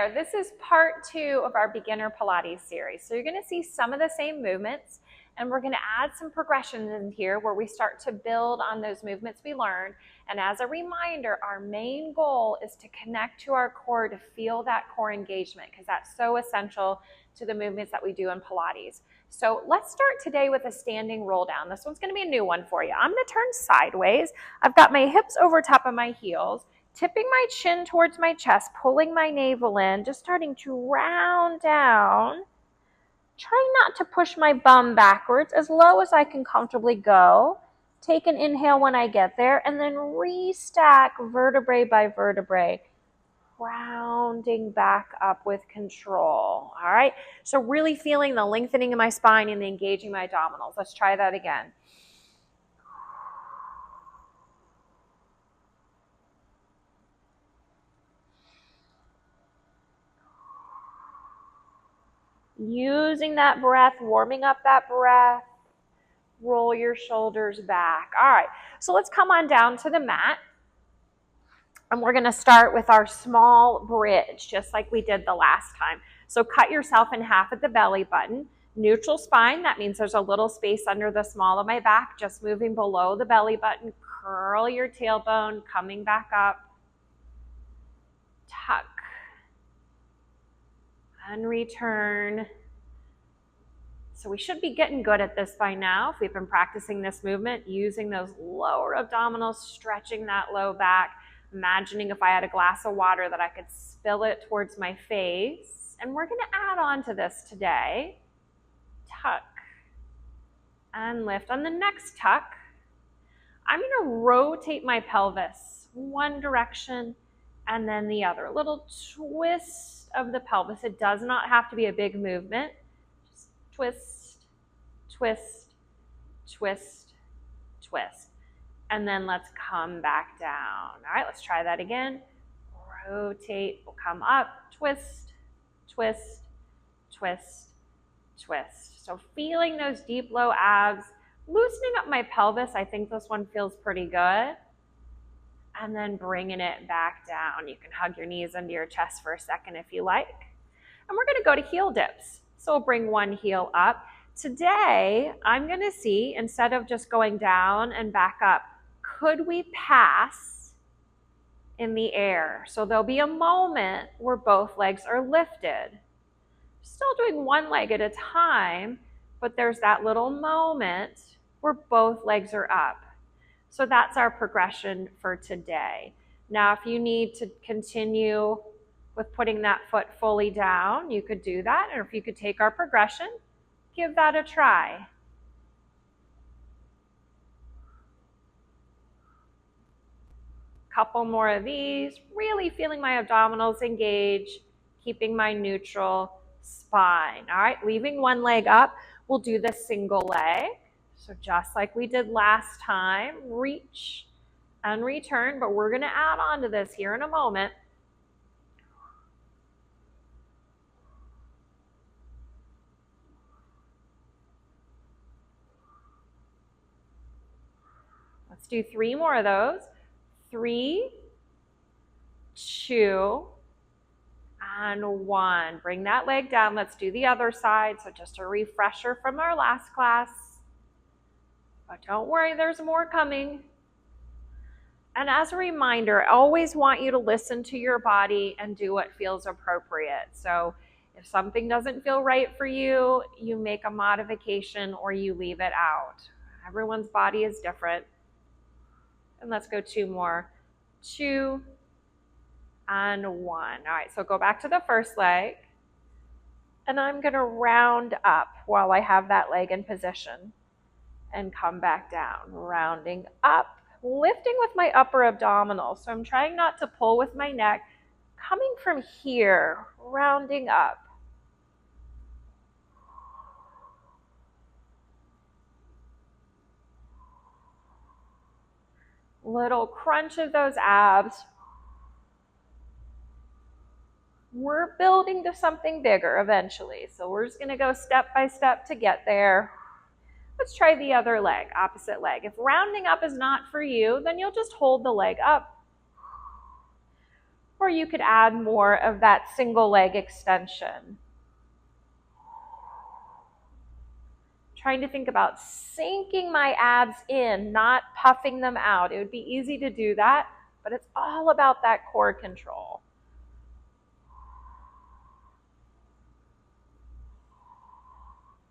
there. This is part 2 of our Beginner Pilates series. So you're going to see some of the same movements, and we're going to add some progressions in here where we start to build on those movements we learned. And as a reminder, our main goal is to connect to our core, to feel that core engagement, because that's so essential to the movements that we do in Pilates. So let's start today with a standing roll down. This one's going to be a new one for you. I'm going to turn sideways. I've got my hips over top of my heels, tipping my chin towards my chest, pulling my navel in, just starting to round down. Trying not to push my bum backwards, as low as I can comfortably go. Take an inhale when I get there, and then restack vertebrae by vertebrae, rounding back up with control. All right, so really feeling the lengthening of my spine and the engaging my abdominals. Let's try that again. Using that breath, warming up that breath. Roll your shoulders back. All right, so let's come on down to the mat. And we're going to start with our small bridge, just like we did the last time. So cut yourself in half at the belly button. Neutral spine, that means there's a little space under the small of my back, just moving below the belly button. Curl your tailbone, coming back up. Tuck. And return. So we should be getting good at this by now if we've been practicing this movement, using those lower abdominals, stretching that low back, imagining if I had a glass of water that I could spill it towards my face. And we're going to add on to this today. Tuck and lift. On the next tuck, I'm going to rotate my pelvis one direction and then the other. A little twist of the pelvis. It does not have to be a big movement. Just twist, twist, twist, twist. And then let's come back down. All right, let's try that again. Rotate, we'll come up, twist, twist, twist, twist. So feeling those deep low abs, loosening up my pelvis. I think this one feels pretty good. And then bringing it back down. You can hug your knees into your chest for a second if you like. And we're going to go to heel dips. So we'll bring one heel up. Today, I'm going to see, instead of just going down and back up, could we pass in the air? So there'll be a moment where both legs are lifted. Still doing one leg at a time, but there's that little moment where both legs are up. So that's our progression for today. Now, if you need to continue with putting that foot fully down, you could do that. Or if you could take our progression, give that a try. Couple more of these, really feeling my abdominals engage, keeping my neutral spine. All right, leaving one leg up, we'll do the single leg. So just like we did last time, reach and return, but we're going to add on to this here in a moment. Let's do 3 more of those. 3, 2, and 1. Bring that leg down. Let's do the other side. So just a refresher from our last class. But don't worry, there's more coming. And as a reminder, I always want you to listen to your body and do what feels appropriate. So if something doesn't feel right for you, you make a modification or you leave it out. Everyone's body is different. And let's go 2 more. 2 and 1. All right, so go back to the first leg. And I'm going to round up while I have that leg in position. And come back down, rounding up, lifting with my upper abdominal. So I'm trying not to pull with my neck, coming from here, rounding up. Little crunch of those abs. We're building to something bigger eventually. So we're just going to go step by step to get there. Let's try the other leg, opposite leg. If rounding up is not for you, then you'll just hold the leg up. or you could add more of that single leg extension. Trying to think about sinking my abs in, not puffing them out. It would be easy to do that, but it's all about that core control.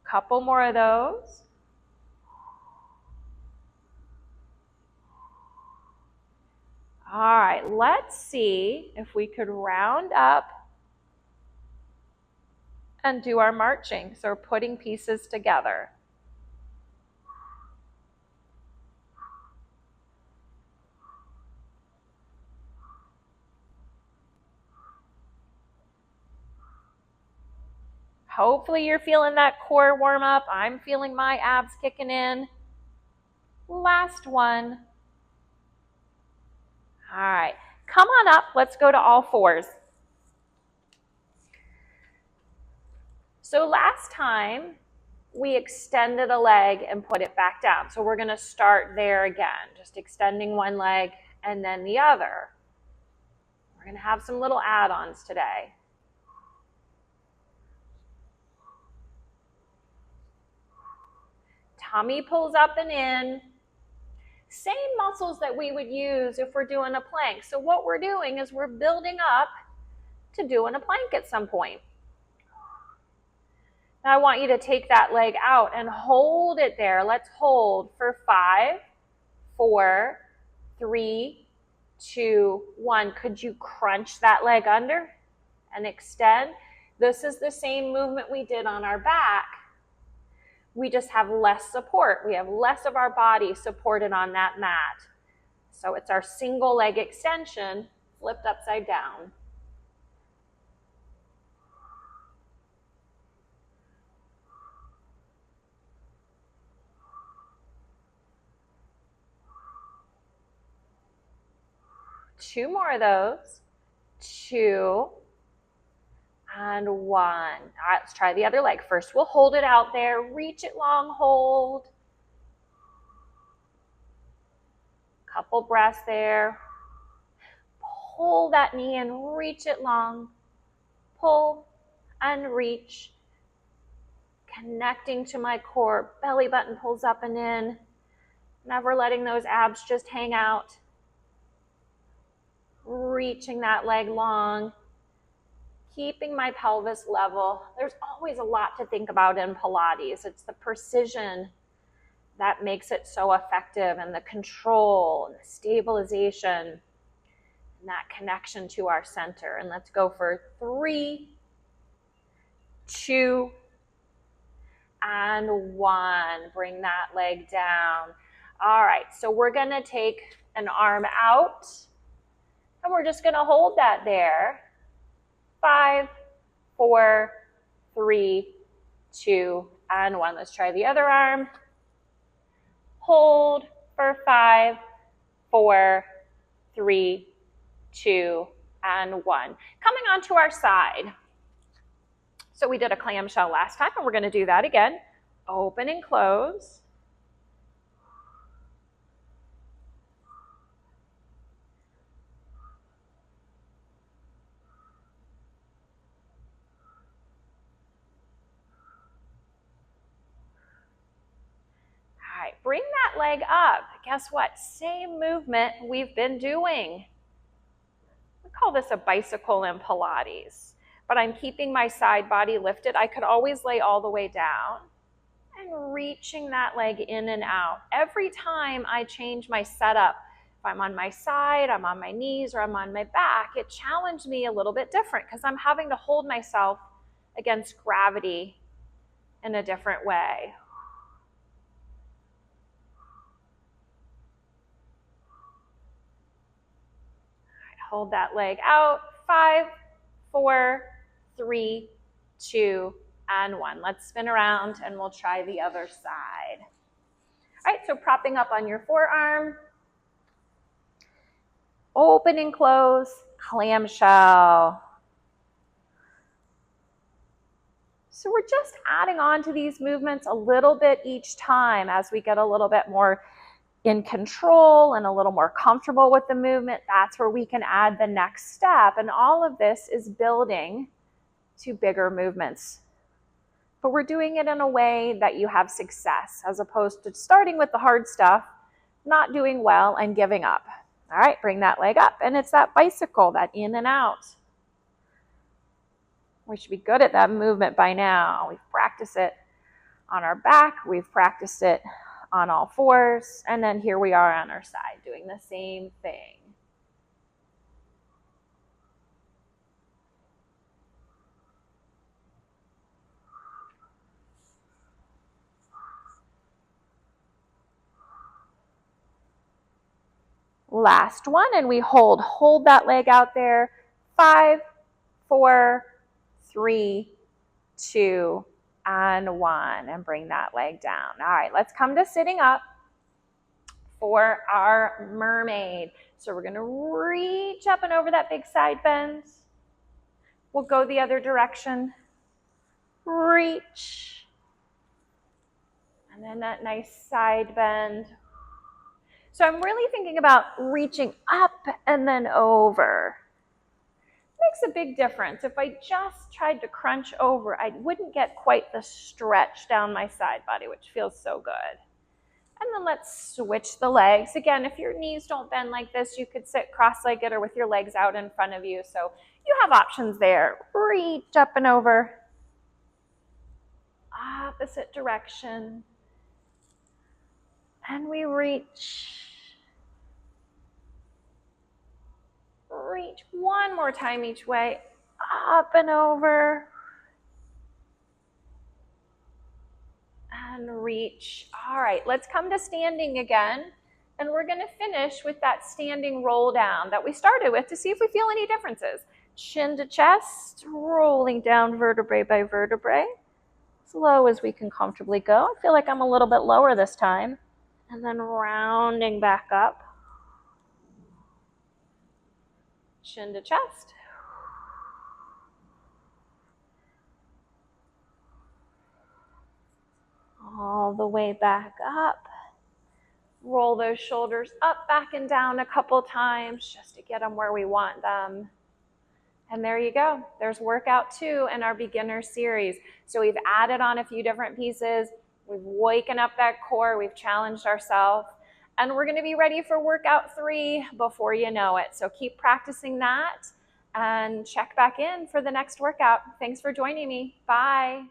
Couple more of those. All right, let's see if we could round up and do our marching. So we're putting pieces together. Hopefully you're feeling that core warm up. I'm feeling my abs kicking in. Last one. All right, come on up. Let's go to all fours. So last time we extended a leg and put it back down. So we're going to start there again, just extending one leg and then the other. We're going to have some little add-ons today. Tummy pulls up and in. Same muscles that we would use if we're doing a plank. So what we're doing is we're building up to doing a plank at some point. Now I want you to take that leg out and hold it there. Let's hold for 5, 4, 3, 2, 1. Could you crunch that leg under and extend? This is the same movement we did on our back. We just have less support. We have less of our body supported on that mat. So it's our single leg extension flipped upside down. Two more of those. 2 and 1. All right, let's try the other leg. First, we'll hold it out there. Reach it long, hold. Couple breaths there. Pull that knee and reach it long. Pull and reach. Connecting to my core. Belly button pulls up and in. Never letting those abs just hang out. Reaching that leg long. Keeping my pelvis level. There's always a lot to think about in Pilates. It's the precision that makes it so effective, and the control and the stabilization and that connection to our center. And let's go for 3, 2, and 1. Bring that leg down. All right, so we're going to take an arm out, and we're just going to hold that there. 5, 4, 3, 2, and 1. Let's try the other arm. Hold for 5, 4, 3, 2, and 1. Coming onto our side. So we did a clamshell last time, and we're going to do that again. Open and close. Bring that leg up. Guess what? Same movement we've been doing. We call this a bicycle in Pilates, but I'm keeping my side body lifted. I could always lay all the way down and reaching that leg in and out. Every time I change my setup, if I'm on my side, I'm on my knees, or I'm on my back, it challenged me a little bit different because I'm having to hold myself against gravity in a different way. Hold that leg out. 5, 4, 3, 2, and 1. Let's spin around and we'll try the other side. All right, so propping up on your forearm. Open and close, clamshell. So we're just adding on to these movements a little bit each time as we get a little bit more in control and a little more comfortable with the movement, that's where we can add the next step. And all of this is building to bigger movements. But we're doing it in a way that you have success, as opposed to starting with the hard stuff, not doing well, and giving up. All right, bring that leg up. And it's that bicycle, that in and out. We should be good at that movement by now. We've practiced it on our back. We've practiced it on all fours. And then here we are on our side doing the same thing. Last one, and we hold that leg out there. 5, 4, 3, 2, and 1, and bring that leg down. All right, let's come to sitting up for our mermaid. So we're gonna reach up and over that big side bend. We'll go the other direction. Reach. And then that nice side bend. So I'm really thinking about reaching up and then over. It makes a big difference. If I just tried to crunch over, I wouldn't get quite the stretch down my side body, which feels so good. And then let's switch the legs. Again, if your knees don't bend like this, you could sit cross-legged or with your legs out in front of you. So you have options there. Reach up and over. Opposite direction. And we reach. Reach one more time each way. Up and over. And reach. All right, let's come to standing again. And we're going to finish with that standing roll down that we started with to see if we feel any differences. Chin to chest, rolling down vertebrae by vertebrae. As low as we can comfortably go. I feel like I'm a little bit lower this time. And then rounding back up. Chin to chest. All the way back up. Roll those shoulders up, back, and down a couple times just to get them where we want them. And there you go. There's workout 2 in our beginner series. So we've added on a few different pieces. We've waken up that core. We've challenged ourselves. And we're going to be ready for workout 3 before you know it. So keep practicing that and check back in for the next workout. Thanks for joining me. Bye.